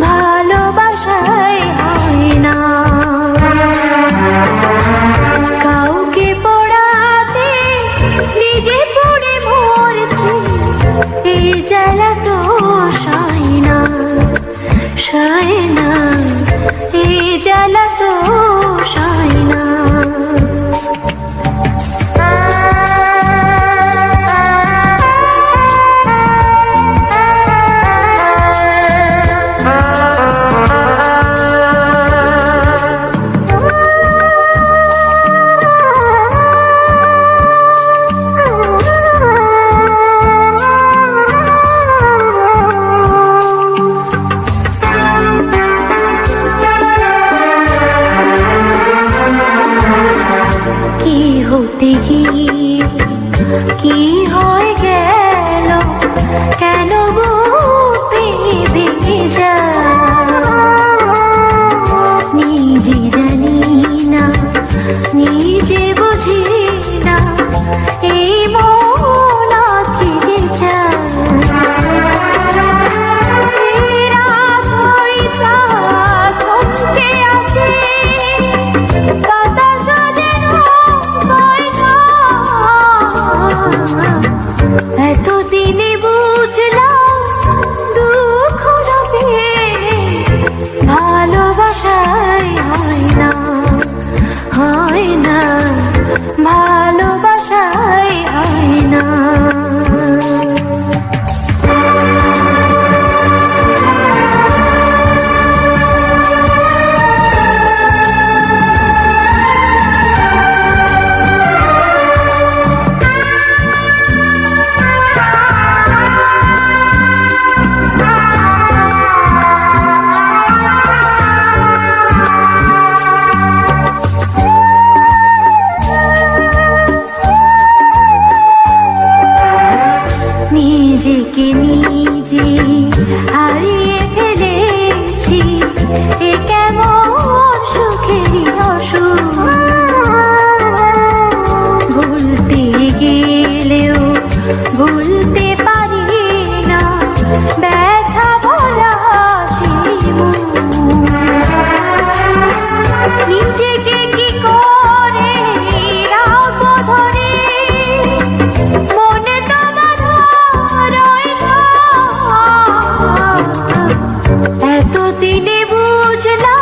ভালোবাসায় হয় না। কাউকে পড়াতে নিজে পড়ে মরছি, এই জ্বালা তো সয় না, সয় না, এই জ্বালা তো সয় না। হতে গিয়ে কি হয়ে গেল, কেন ভেঙে যায়, নিজে জানি না, নিজে বুঝি না, এই মন আজকে যে চায় আছে এতদিনে বুঝলাম দুঃখ ভালোবাসায় হয় না, হয় না, ভালোবাসায় হয় না। নিজেকে নিজে হারিয়ে ফেলেছি, এ কেমন সুখেরই অসুখ, ভুলতে গেলেও ভুলতে পারি না ব্যথা ভরা সেই মুখ। নিজেকে কি করে রাখবো ধরে, মনে তো এতদিনে বুঝলাম